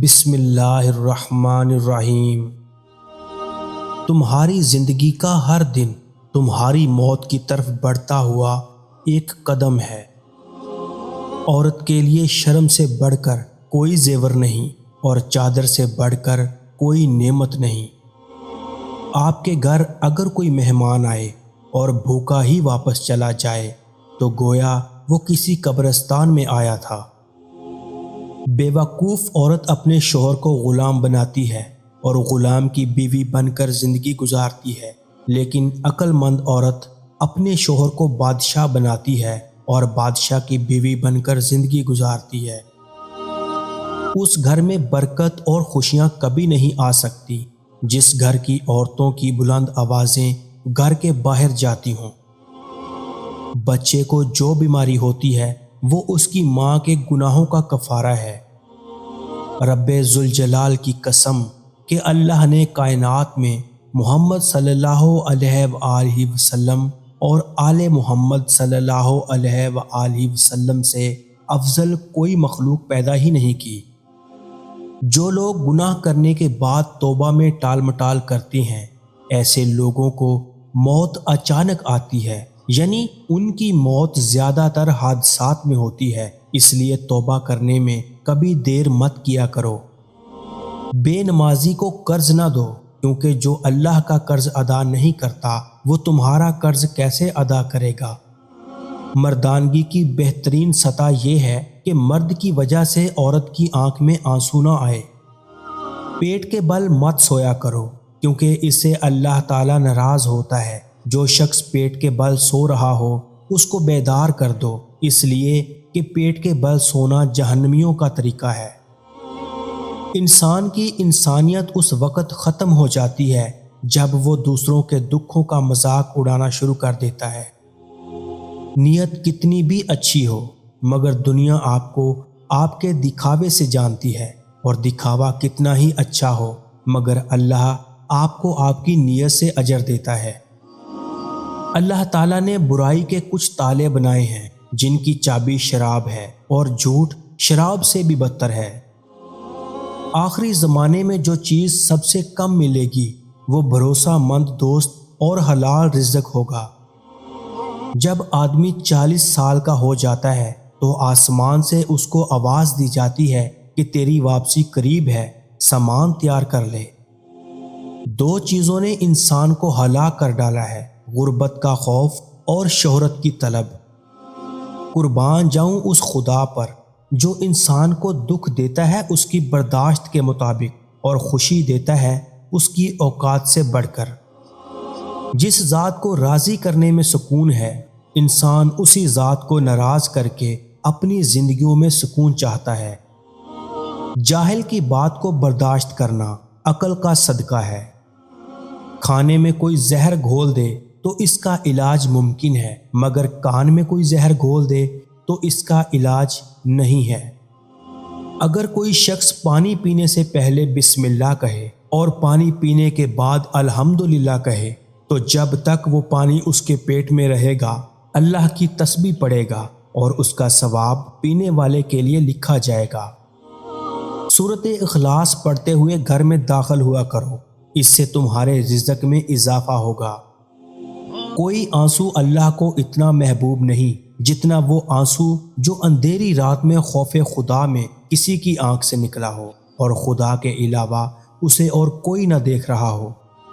بسم اللہ الرحمن الرحیم۔ تمہاری زندگی کا ہر دن تمہاری موت کی طرف بڑھتا ہوا ایک قدم ہے۔ عورت کے لیے شرم سے بڑھ کر کوئی زیور نہیں اور چادر سے بڑھ کر کوئی نعمت نہیں۔ آپ کے گھر اگر کوئی مہمان آئے اور بھوکا ہی واپس چلا جائے تو گویا وہ کسی قبرستان میں آیا تھا۔ بیوقوف عورت اپنے شوہر کو غلام بناتی ہے اور غلام کی بیوی بن کر زندگی گزارتی ہے، لیکن عقل مند عورت اپنے شوہر کو بادشاہ بناتی ہے اور بادشاہ کی بیوی بن کر زندگی گزارتی ہے۔ اس گھر میں برکت اور خوشیاں کبھی نہیں آ سکتی جس گھر کی عورتوں کی بلند آوازیں گھر کے باہر جاتی ہوں۔ بچے کو جو بیماری ہوتی ہے وہ اس کی ماں کے گناہوں کا کفارہ ہے۔ رب ذوالجلال کی قسم کہ اللہ نے کائنات میں محمد صلی اللہ علیہ وآلہ وسلم اور آل محمد صلی اللہ علیہ وآلہ وسلم سے افضل کوئی مخلوق پیدا ہی نہیں کی۔ جو لوگ گناہ کرنے کے بعد توبہ میں ٹال مٹال کرتے ہیں، ایسے لوگوں کو موت اچانک آتی ہے، یعنی ان کی موت زیادہ تر حادثات میں ہوتی ہے، اس لیے توبہ کرنے میں کبھی دیر مت کیا کرو۔ بے نمازی کو قرض نہ دو، کیونکہ جو اللہ کا قرض ادا نہیں کرتا وہ تمہارا قرض کیسے ادا کرے گا۔ مردانگی کی بہترین سطح یہ ہے کہ مرد کی وجہ سے عورت کی آنکھ میں آنسو نہ آئے۔ پیٹ کے بل مت سویا کرو، کیونکہ اس سے اللہ تعالیٰ ناراض ہوتا ہے۔ جو شخص پیٹ کے بل سو رہا ہو اس کو بیدار کر دو، اس لیے کہ پیٹ کے بل سونا جہنمیوں کا طریقہ ہے۔ انسان کی انسانیت اس وقت ختم ہو جاتی ہے جب وہ دوسروں کے دکھوں کا مذاق اڑانا شروع کر دیتا ہے۔ نیت کتنی بھی اچھی ہو مگر دنیا آپ کو آپ کے دکھاوے سے جانتی ہے، اور دکھاوا کتنا ہی اچھا ہو مگر اللہ آپ کو آپ کی نیت سے اجر دیتا ہے۔ اللہ تعالیٰ نے برائی کے کچھ تالے بنائے ہیں جن کی چابی شراب ہے، اور جھوٹ شراب سے بھی بدتر ہے۔ آخری زمانے میں جو چیز سب سے کم ملے گی وہ بھروسہ مند دوست اور حلال رزق ہوگا۔ جب آدمی 40 سال کا ہو جاتا ہے تو آسمان سے اس کو آواز دی جاتی ہے کہ تیری واپسی قریب ہے، سامان تیار کر لے۔ دو چیزوں نے انسان کو ہلاک کر ڈالا ہے، غربت کا خوف اور شہرت کی طلب۔ قربان جاؤں اس خدا پر جو انسان کو دکھ دیتا ہے اس کی برداشت کے مطابق اور خوشی دیتا ہے اس کی اوقات سے بڑھ کر۔ جس ذات کو راضی کرنے میں سکون ہے، انسان اسی ذات کو ناراض کر کے اپنی زندگیوں میں سکون چاہتا ہے۔ جاہل کی بات کو برداشت کرنا عقل کا صدقہ ہے۔ کھانے میں کوئی زہر گھول دے تو اس کا علاج ممکن ہے، مگر کان میں کوئی زہر گھول دے تو اس کا علاج نہیں ہے۔ اگر کوئی شخص پانی پینے سے پہلے بسم اللہ کہے اور پانی پینے کے بعد الحمدللہ کہے تو جب تک وہ پانی اس کے پیٹ میں رہے گا اللہ کی تسبیح پڑھے گا اور اس کا ثواب پینے والے کے لیے لکھا جائے گا۔ سورۃ اخلاص پڑھتے ہوئے گھر میں داخل ہوا کرو، اس سے تمہارے رزق میں اضافہ ہوگا۔ کوئی آنسو اللہ کو اتنا محبوب نہیں جتنا وہ آنسو جو اندھیری رات میں خوف خدا میں کسی کی آنکھ سے نکلا ہو اور خدا کے علاوہ اسے اور کوئی نہ دیکھ رہا ہو۔